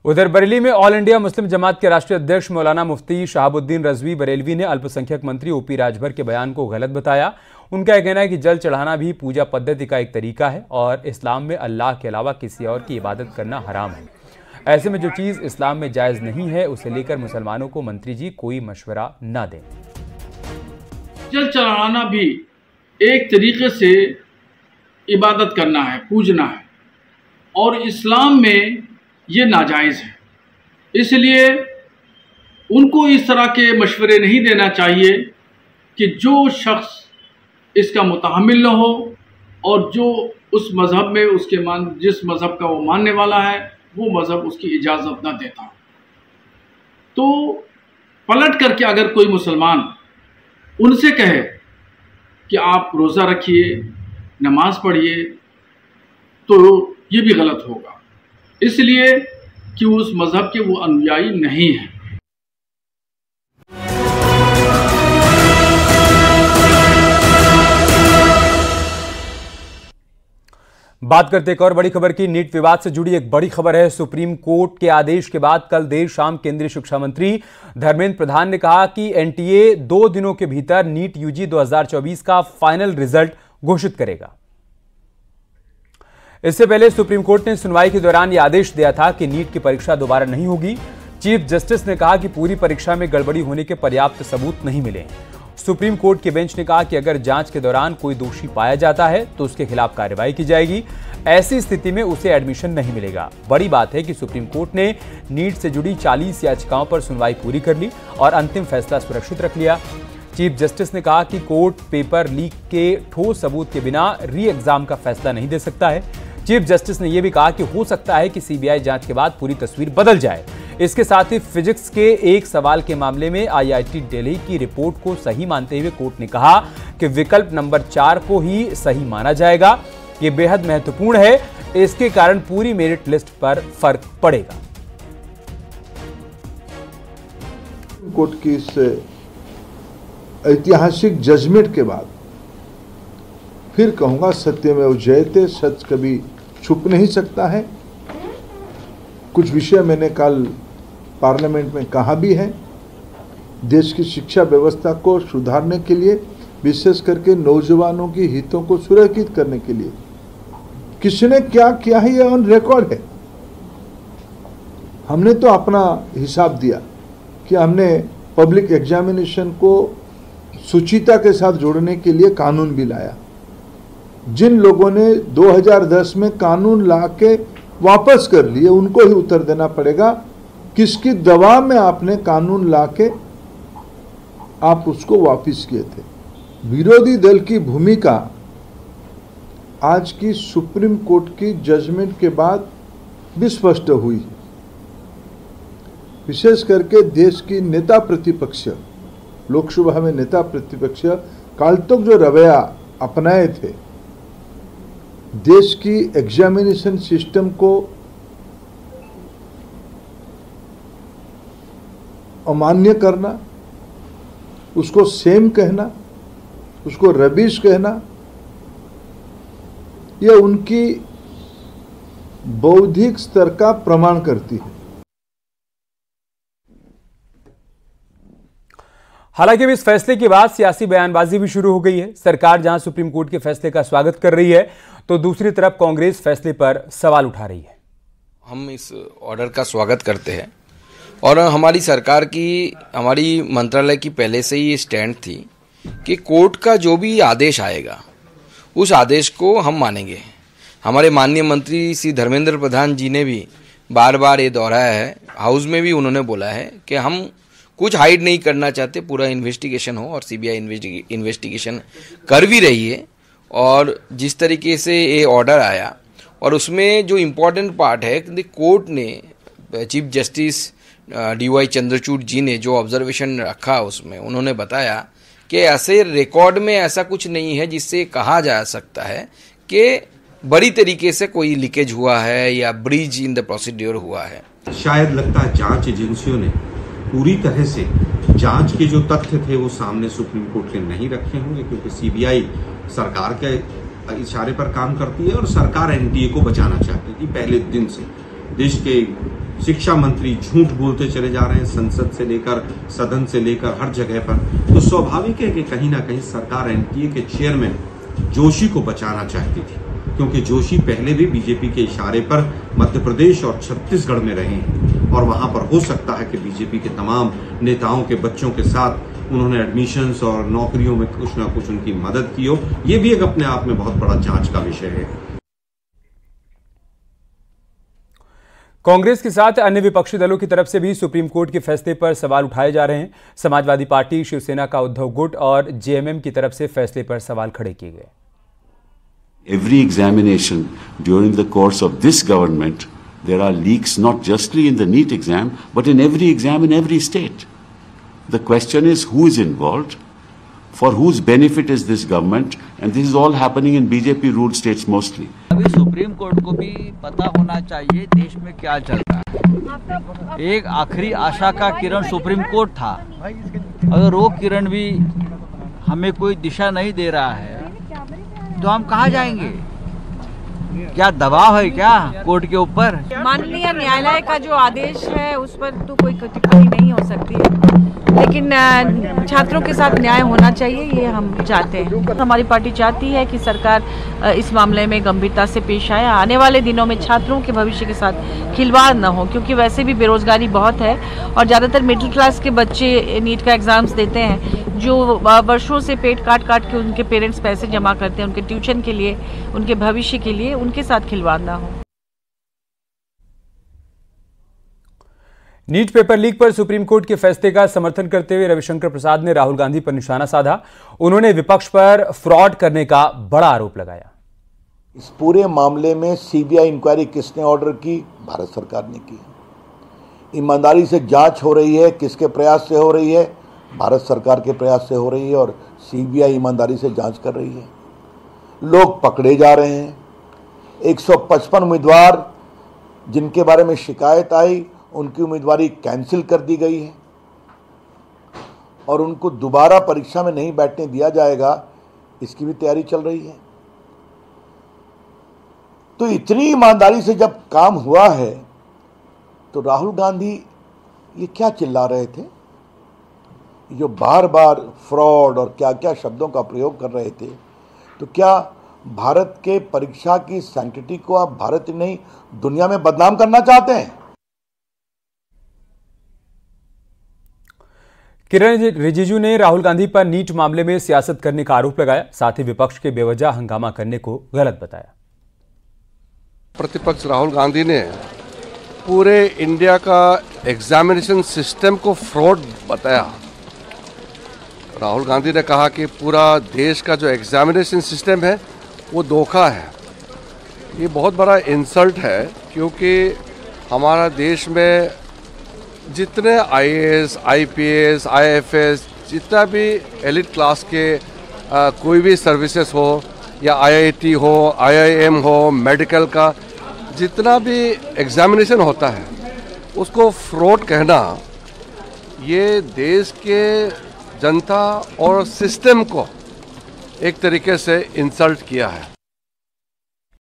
उधर बरेली में all India Muslim जमात के राष्ट्रीय अध्यक्ष मौलाना मुफ्ती शहाबुद्दीन रजवी बरेलवी ने अल्पसंख्यक मंत्री ओपी राजभर के बयान को गलत बताया। उनका यह कहना है कि जल चढ़ाना भी पूजा पद्धति का एक तरीका है और इस्लाम में अल्लाह के अलावा किसी और की इबादत करना हराम है। ऐसे में जो चीज़ इस्लाम में जायज़ नहीं है उसे लेकर मुसलमानों को मंत्री जी कोई मशवरा ना दें। जल चढ़ाना भी एक तरीके से इबादत करना है, पूजना है, और इस्लाम में ये नाजायज़ है। इसलिए उनको इस तरह के मशवरे नहीं देना चाहिए कि जो शख्स इसका मुतहम्मिल न हो और जो उस मज़हब में जिस मज़हब का वो मानने वाला है वो मज़हब उसकी इजाज़त न देता। तो पलट करके अगर कोई मुसलमान उनसे कहे कि आप रोज़ा रखिए, नमाज पढ़िए, तो ये भी गलत होगा, इसलिए कि उस मज़हब के वो अनुयायी नहीं हैं। बात करते एक और बड़ी खबर की। नीट विवाद से जुड़ी एक बड़ी खबर है। सुप्रीम कोर्ट के आदेश के बाद कल देर शाम केंद्रीय शिक्षा मंत्री धर्मेंद्र प्रधान ने कहा कि एनटीए 2 दिनों के भीतर नीट यूजी 2024 का फाइनल रिजल्ट घोषित करेगा। इससे पहले सुप्रीम कोर्ट ने सुनवाई के दौरान यह आदेश दिया था कि नीट की परीक्षा दोबारा नहीं होगी। चीफ जस्टिस ने कहा कि पूरी परीक्षा में गड़बड़ी होने के पर्याप्त सबूत नहीं मिले। सुप्रीम कोर्ट के बेंच ने कहा कि अगर जांच के दौरान कोई दोषी पाया जाता है तो उसके खिलाफ कार्रवाई की जाएगी। ऐसी स्थिति में उसे एडमिशन नहीं मिलेगा। बड़ी बात है कि सुप्रीम कोर्ट ने नीट से जुड़ी 40 याचिकाओं पर सुनवाई पूरी कर ली और अंतिम फैसला सुरक्षित रख लिया। चीफ जस्टिस ने कहा कि कोर्ट पेपर लीक के ठोस सबूत के बिना री एग्जाम का फैसला नहीं दे सकता है। चीफ जस्टिस ने यह भी कहा कि हो सकता है कि सीबीआई जांच के बाद पूरी तस्वीर बदल जाए। इसके साथ ही फिजिक्स के एक सवाल के मामले में आईआईटी दिल्ली की रिपोर्ट को सही मानते हुए कोर्ट ने कहा कि विकल्प नंबर 4 को ही सही माना जाएगा। यह बेहद महत्वपूर्ण है, इसके कारण पूरी मेरिट लिस्ट पर फर्क पड़ेगा। कोर्ट की इस ऐतिहासिक जजमेंट के बाद फिर कहूंगा सत्यमेव जयते, सच कभी छुप नहीं सकता है। कुछ विषय मैंने कल पार्लियामेंट में कहा भी है। देश की शिक्षा व्यवस्था को सुधारने के लिए, विशेष करके नौजवानों की हितों को सुरक्षित करने के लिए किसने क्या किया है यह ऑन रिकॉर्ड है। हमने तो अपना हिसाब दिया कि हमने पब्लिक एग्जामिनेशन को शुचिता के साथ जोड़ने के लिए कानून भी लाया। जिन लोगों ने 2010 में कानून ला के वापस कर लिए उनको ही उत्तर देना पड़ेगा किसकी दबाव में आपने कानून ला के आप उसको वापस किए थे। विरोधी दल की भूमिका आज की सुप्रीम कोर्ट की जजमेंट के बाद भी स्पष्ट हुई। विशेष करके देश की नेता प्रतिपक्ष, लोकसभा में नेता प्रतिपक्ष काल तक जो रवैया अपनाए थे, देश की एग्जामिनेशन सिस्टम को अमान्य करना, उसको सेम कहना, उसको रबिश कहना, यह उनकी बौद्धिक स्तर का प्रमाण करती है। हालांकि इस फैसले के बाद सियासी बयानबाजी भी शुरू हो गई है। सरकार जहां सुप्रीम कोर्ट के फैसले का स्वागत कर रही है तो दूसरी तरफ कांग्रेस फैसले पर सवाल उठा रही है। हम इस ऑर्डर का स्वागत करते हैं और हमारी सरकार की, हमारी मंत्रालय की पहले से ही स्टैंड थी कि कोर्ट का जो भी आदेश आएगा उस आदेश को हम मानेंगे। हमारे माननीय मंत्री श्री धर्मेंद्र प्रधान जी ने भी बार बार ये दोहराया है, हाउस में भी उन्होंने बोला है कि हम कुछ हाइड नहीं करना चाहते, पूरा इन्वेस्टिगेशन हो और सीबीआई इन्वेस्टिगेशन कर भी रही है। और जिस तरीके से ये ऑर्डर आया और उसमें जो इम्पोर्टेंट पार्ट है कि कोर्ट ने, चीफ जस्टिस डीवाई चंद्रचूड़ जी ने जो ऑब्जर्वेशन रखा उसमें उन्होंने बताया कि ऐसे रिकॉर्ड में ऐसा कुछ नहीं है जिससे कहा जा सकता है कि बड़ी तरीके से कोई लीकेज हुआ है या ब्रीच इन द प्रोसीड्योर हुआ है। शायद लगता है जांच एजेंसियों ने पूरी तरह से जांच के जो तथ्य थे वो सामने सुप्रीम कोर्ट के नहीं रखे होंगे, क्योंकि सीबीआई सरकार के इशारे पर काम करती है और सरकार एनटीए को बचाना चाहती थी। पहले दिन से देश के शिक्षा मंत्री झूठ बोलते चले जा रहे हैं, संसद से लेकर सदन से लेकर हर जगह पर। तो स्वाभाविक है कि कहीं ना कहीं सरकार एनटीए के चेयरमैन जोशी को बचाना चाहती थी, क्योंकि जोशी पहले भी बीजेपी के इशारे पर मध्य प्रदेश और छत्तीसगढ़ में रहे हैं और वहां पर हो सकता है कि बीजेपी के तमाम नेताओं के बच्चों के साथ उन्होंने एडमिशंस और नौकरियों में कुछ ना कुछ उनकी मदद की हो। ये भी एक अपने आप में बहुत बड़ा जांच का विषय है। कांग्रेस के साथ अन्य विपक्षी दलों की तरफ से भी सुप्रीम कोर्ट के फैसले पर सवाल उठाए जा रहे हैं। समाजवादी पार्टी, शिवसेना का उद्धव गुट और जेएमएम की तरफ से फैसले पर सवाल खड़े किए गए। Every examination during the course of this government, there are leaks not justly in the NEET exam, but in every exam in every state. The question is who is involved, for whose benefit is this government, and this is all happening in BJP ruled states mostly. अभी supreme court को भी पता होना चाहिए देश में क्या चल रहा है। एक आखिरी आशा का किरण सुप्रीम कोर्ट था, अगर वो किरण भी हमें कोई दिशा नहीं दे रहा है तो हम कहाँ जाएंगे? क्या दबाव है क्या कोर्ट के ऊपर? माननीय न्यायालय का जो आदेश है उस पर तो कोई टिप्पणी नहीं हो सकती है, लेकिन छात्रों के साथ न्याय होना चाहिए, ये हम चाहते हैं। हमारी पार्टी चाहती है कि सरकार इस मामले में गंभीरता से पेश आए। आने वाले दिनों में छात्रों के भविष्य के साथ खिलवाड़ न हो, क्योंकि वैसे भी बेरोजगारी बहुत है और ज़्यादातर मिडिल क्लास के बच्चे नीट का एग्ज़ाम्स देते हैं, जो वर्षों से पेट काट काट के उनके पेरेंट्स पैसे जमा करते हैं उनके ट्यूशन के लिए, उनके भविष्य के लिए, उनके साथ खिलवाड़ ना हो। नीट पेपर लीक पर सुप्रीम कोर्ट के फैसले का समर्थन करते हुए रविशंकर प्रसाद ने राहुल गांधी पर निशाना साधा। उन्होंने विपक्ष पर फ्रॉड करने का बड़ा आरोप लगाया। इस पूरे मामले में सीबीआई इंक्वायरी किसने ऑर्डर की? भारत सरकार ने की। ईमानदारी से जांच हो रही है, किसके प्रयास से हो रही है? भारत सरकार के प्रयास से हो रही है और सीबीआई ईमानदारी से जांच कर रही है। लोग पकड़े जा रहे हैं। 155 उम्मीदवार जिनके बारे में शिकायत आई, उनकी उम्मीदवारी कैंसिल कर दी गई है और उनको दोबारा परीक्षा में नहीं बैठने दिया जाएगा, इसकी भी तैयारी चल रही है। तो इतनी ईमानदारी से जब काम हुआ है तो राहुल गांधी ये क्या चिल्ला रहे थे? जो बार बार फ्रॉड और क्या क्या शब्दों का प्रयोग कर रहे थे, तो क्या भारत के परीक्षा की सैंक्टिटी को आप भारत ही नहीं दुनिया में बदनाम करना चाहते हैं? किरण रिजिजू ने राहुल गांधी पर नीट मामले में सियासत करने का आरोप लगाया, साथ ही विपक्ष के बेवजह हंगामा करने को गलत बताया। प्रतिपक्ष राहुल गांधी ने पूरे इंडिया का एग्जामिनेशन सिस्टम को फ्रॉड बताया। राहुल गांधी ने कहा कि पूरा देश का जो एग्जामिनेशन सिस्टम है वो धोखा है। ये बहुत बड़ा इंसल्ट है, क्योंकि हमारा देश में जितने आईएएस, आईपीएस, आईएफएस, जितना भी एलिट क्लास के कोई भी सर्विसेज हो या आईआईटी हो, आईआईएम हो, मेडिकल का जितना भी एग्जामिनेशन होता है, उसको फ्रॉड कहना ये देश के जनता और सिस्टम को एक तरीके से इंसल्ट किया है।